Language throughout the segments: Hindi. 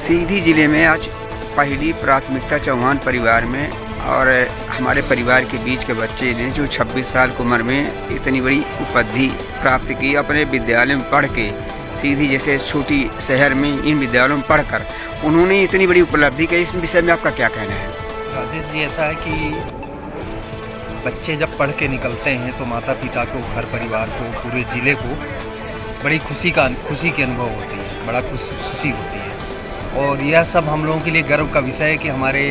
सीधी ज़िले में आज पहली प्राथमिकता चौहान परिवार में और हमारे परिवार के बीच के बच्चे ने जो 26 साल की उम्र में इतनी बड़ी उपलब्धि प्राप्त की अपने विद्यालय में पढ़ के, सीधी जैसे छोटी शहर में इन विद्यालयों में पढ़कर उन्होंने इतनी बड़ी उपलब्धि की। इस विषय में आपका क्या कहना है? राजेश जी, ऐसा है कि बच्चे जब पढ़ के निकलते हैं तो माता पिता को, घर परिवार को, पूरे ज़िले को बड़ी खुशी की अनुभव होती है, बड़ा खुशी होती है। और यह सब हम लोगों के लिए गर्व का विषय है कि हमारे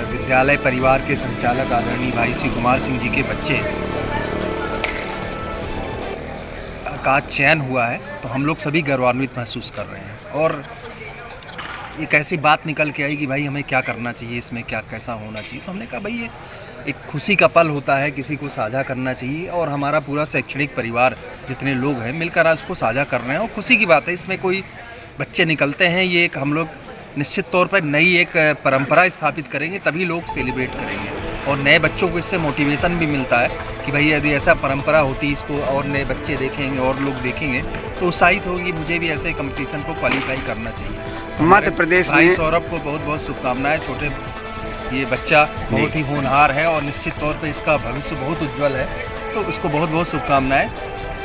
विद्यालय परिवार के संचालक आदरणीय भाई श्री कुमार सिंह जी के बच्चे का चयन हुआ है, तो हम लोग सभी गौरवान्वित महसूस कर रहे हैं। और एक ऐसी बात निकल के आई कि भाई हमें क्या करना चाहिए, इसमें क्या कैसा होना चाहिए, तो हमने कहा भाई ये एक खुशी का पल होता है, किसी को साझा करना चाहिए। और हमारा पूरा शैक्षणिक परिवार जितने लोग हैं मिलकर आज उसको साझा कर रहे हैं और खुशी की बात है। इसमें कोई बच्चे निकलते हैं, ये एक हम लोग निश्चित तौर पर नई एक परंपरा स्थापित करेंगे, तभी लोग सेलिब्रेट करेंगे। और नए बच्चों को इससे मोटिवेशन भी मिलता है कि भाई यदि ऐसा परंपरा होती इसको और नए बच्चे देखेंगे और लोग देखेंगे तो उत्साहित होगी, मुझे भी ऐसे कंपटीशन को क्वालिफाई करना चाहिए। मध्य प्रदेश में भाई सौरभ को बहुत बहुत शुभकामनाएं। छोटे ये बच्चा बहुत ही होनहार है और निश्चित तौर पे इसका भविष्य बहुत उज्जवल है, तो इसको बहुत बहुत शुभकामनाएं।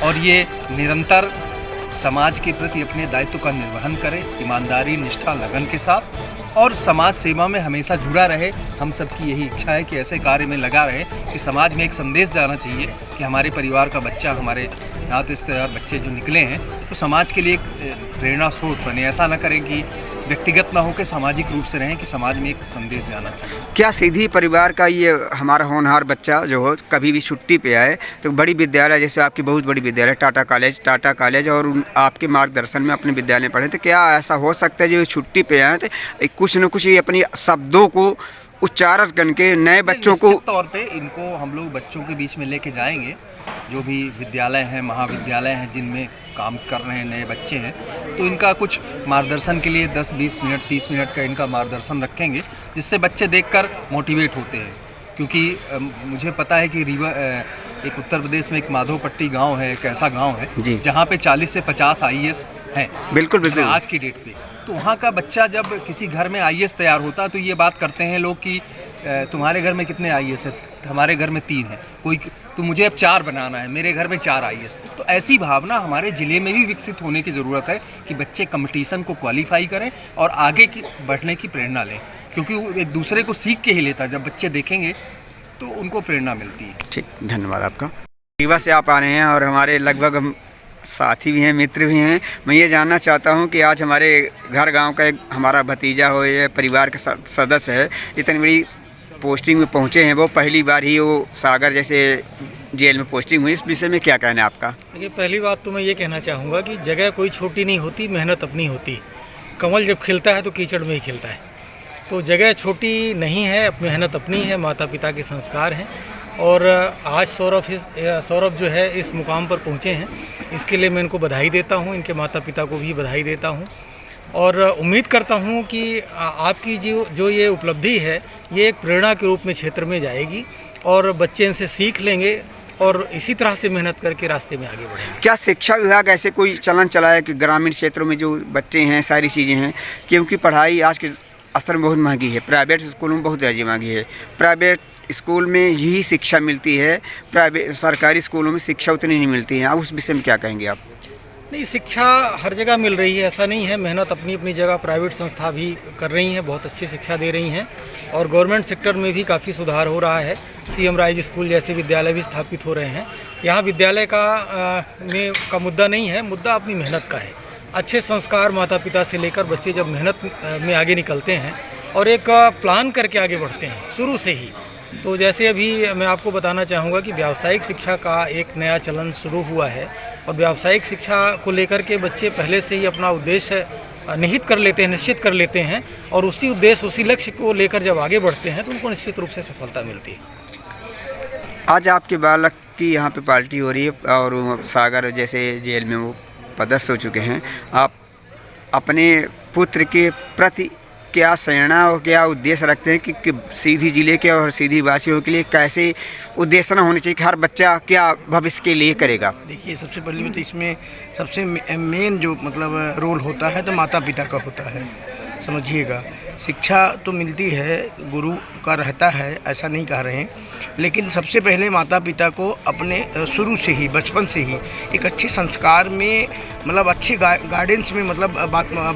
और ये निरंतर समाज के प्रति अपने दायित्व का निर्वहन करे, ईमानदारी, निष्ठा, लगन के साथ, और समाज सेवा में हमेशा जुड़ा रहे। हम सबकी यही इच्छा है कि ऐसे कार्य में लगा रहे कि समाज में एक संदेश जाना चाहिए कि हमारे परिवार का बच्चा, हमारे नाते रिश्तेदार बच्चे जो निकले हैं तो समाज के लिए एक प्रेरणा स्रोत बने। ऐसा न करें कि व्यक्तिगत ना होकर सामाजिक रूप से रहें, कि समाज में एक संदेश जाना चाहिए। क्या सीधी परिवार का ये हमारा होनहार बच्चा जो हो कभी भी छुट्टी पे आए तो बड़ी विद्यालय, जैसे आपकी बहुत बड़ी विद्यालय टाटा कॉलेज और आपके मार्गदर्शन में अपने विद्यालय पढ़े, तो क्या ऐसा हो सकता है जो छुट्टी पे आए तो कुछ न कुछ ये अपनी शब्दों को उच्चारण करके नए बच्चों को तौर पे इनको हम लोग बच्चों के बीच में लेके जाएंगे। जो भी विद्यालय हैं, महाविद्यालय हैं जिनमें काम कर रहे हैं नए बच्चे हैं, तो इनका कुछ मार्गदर्शन के लिए 10-20 मिनट 30 मिनट का इनका मार्गदर्शन रखेंगे, जिससे बच्चे देखकर मोटिवेट होते हैं। क्योंकि मुझे पता है कि एक उत्तर प्रदेश में एक माधोपट्टी गांव है, एक ऐसा गांव है जहां पे 40 से 50 IAS हैं। बिल्कुल आज की डेट पे। तो वहाँ का बच्चा जब किसी घर में IAS तैयार होता है तो ये बात करते हैं लोग कि तुम्हारे घर में कितने IAS है? हमारे घर में 3 है। कोई तो मुझे अब 4 बनाना है, मेरे घर में 4 IAS। तो ऐसी भावना हमारे ज़िले में भी विकसित होने की ज़रूरत है कि बच्चे कंपटीशन को क्वालिफाई करें और आगे की बढ़ने की प्रेरणा लें, क्योंकि वो एक दूसरे को सीख के ही लेता है। जब बच्चे देखेंगे तो उनको प्रेरणा मिलती है। ठीक, धन्यवाद आपका। रीवा से आप आ रहे हैं और हमारे लगभग हम साथी भी हैं, मित्र भी हैं। मैं ये जानना चाहता हूँ कि आज हमारे घर गांव का एक हमारा भतीजा हो, ये परिवार का सदस्य है, इतनी बड़ी पोस्टिंग में पहुँचे हैं, वो पहली बार ही वो सागर जैसे जेल में पोस्टिंग हुई, इस विषय में क्या कहना है आपका? देखिए, पहली बात तो मैं ये कहना चाहूँगा कि जगह कोई छोटी नहीं होती, मेहनत अपनी होती। कमल जब खिलता है तो कीचड़ में ही खिलता है। तो जगह छोटी नहीं है, मेहनत अपनी है, माता पिता के संस्कार हैं। और आज सौरभ जो है इस मुकाम पर पहुँचे हैं, इसके लिए मैं इनको बधाई देता हूँ, इनके माता पिता को भी बधाई देता हूँ। और उम्मीद करता हूँ कि आपकी जो ये उपलब्धि है ये एक प्रेरणा के रूप में क्षेत्र में जाएगी और बच्चे इनसे सीख लेंगे और इसी तरह से मेहनत करके रास्ते में आगे बढ़ेंगे। क्या शिक्षा विभाग ऐसे कोई चलन चलाया कि ग्रामीण क्षेत्रों में जो बच्चे हैं, सारी चीज़ें हैं, क्योंकि पढ़ाई आज के स्तर में बहुत महंगी है, प्राइवेट स्कूलों में बहुत ज़्यादा महंगी है। प्राइवेट स्कूल में यही शिक्षा मिलती है, प्राइवेट सरकारी स्कूलों में शिक्षा उतनी नहीं मिलती है। उस विषय में क्या कहेंगे आप? नहीं, शिक्षा हर जगह मिल रही है, ऐसा नहीं है। मेहनत अपनी अपनी जगह प्राइवेट संस्था भी कर रही हैं, बहुत अच्छी शिक्षा दे रही हैं। और गवर्नमेंट सेक्टर में भी काफ़ी सुधार हो रहा है। CM राइज स्कूल जैसे विद्यालय भी स्थापित हो रहे हैं। यहाँ विद्यालय का मुद्दा नहीं है, मुद्दा अपनी मेहनत का है। अच्छे संस्कार माता पिता से लेकर बच्चे जब मेहनत में आगे निकलते हैं और एक प्लान करके आगे बढ़ते हैं शुरू से ही, तो जैसे अभी मैं आपको बताना चाहूँगा कि व्यावसायिक शिक्षा का एक नया चलन शुरू हुआ है और व्यावसायिक शिक्षा को लेकर के बच्चे पहले से ही अपना उद्देश्य निहित कर लेते हैं, निश्चित कर लेते हैं और उसी उद्देश्य, उसी लक्ष्य को लेकर जब आगे बढ़ते हैं तो उनको निश्चित रूप से सफलता मिलती है। आज आपके बालक की यहाँ पे पार्टी हो रही है और सागर जैसे जेल में वो पदस्थ हो चुके हैं। आप अपने पुत्र के प्रति क्या प्रेरणा और क्या उद्देश्य रखते हैं कि सीधी जिले के और सीधी वासियों के लिए कैसे उद्देश्य होने चाहिए कि हर बच्चा क्या भविष्य के लिए करेगा? देखिए, सबसे पहले तो इसमें सबसे मेन जो मतलब रोल होता है तो माता पिता का होता है, समझिएगा। शिक्षा तो मिलती है, गुरु का रहता है, ऐसा नहीं कह रहे हैं, लेकिन सबसे पहले माता पिता को अपने शुरू से ही, बचपन से ही एक अच्छे संस्कार में, मतलब अच्छे गाइडेंस में मतलब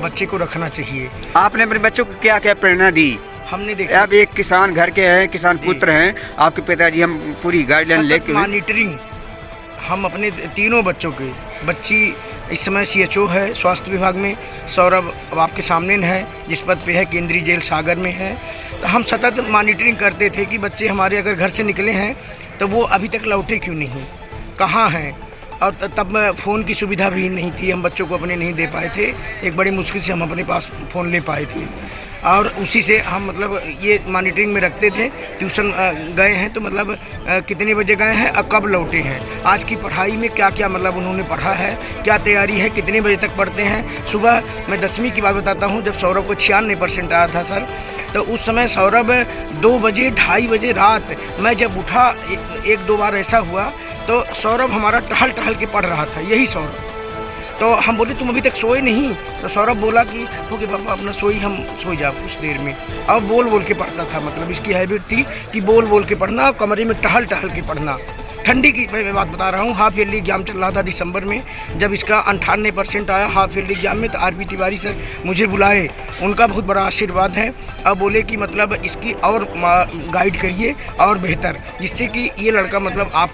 बच्चे को रखना चाहिए। आपने अपने बच्चों को क्या क्या प्रेरणा दी? हमने देखा, आप एक किसान घर के हैं, किसान पुत्र हैं, आपके पिताजी, हम पूरी गाइडलाइन लेके मॉनिटरिंग हम अपने तीनों बच्चों के, बच्ची इस समय CHO है स्वास्थ्य विभाग में, सौरभ अब आपके सामने है जिस पद पे है, केंद्रीय जेल सागर में है। तो हम सतत मॉनिटरिंग करते थे कि बच्चे हमारे अगर घर से निकले हैं तो वो अभी तक लौटे क्यों नहीं, कहाँ हैं। और तब फ़ोन की सुविधा भी नहीं थी, हम बच्चों को अपने नहीं दे पाए थे, एक बड़ी मुश्किल से हम अपने पास फ़ोन ले पाए थे, और उसी से हम मतलब ये मॉनिटरिंग में रखते थे। ट्यूशन गए हैं तो मतलब कितने बजे गए हैं और कब लौटे हैं, आज की पढ़ाई में क्या क्या मतलब उन्होंने पढ़ा है, क्या तैयारी है, कितने बजे तक पढ़ते हैं। सुबह मैं 10वीं की बात बताता हूँ, जब सौरभ को 96% आया था सर, तो उस समय सौरभ 2 बजे 2:30 बजे रात मैं जब उठा, एक दो बार ऐसा हुआ, तो सौरभ हमारा टहल टहल के पढ़ रहा था, यही सौरभ। तो हम बोले तुम अभी तक सोए नहीं, तो सौरभ बोला कि ओके पापा अपना सोई, हम सो जाओ कुछ देर में। अब बोल बोल के पढ़ता था, मतलब इसकी हैबिट थी कि बोल बोल के पढ़ना, कमरे में टहल टहल के पढ़ना। ठंडी की मैं बात बता रहा हूँ, हाफ ईयरली एग्जाम चल रहा था दिसंबर में, जब इसका 98% आया हाफ ईयरली एग्जाम में, तो RP तिवारी सर मुझे बुलाए, उनका बहुत बड़ा आशीर्वाद है। अब बोले कि मतलब इसकी और गाइड करिए और बेहतर, जिससे कि ये लड़का मतलब आप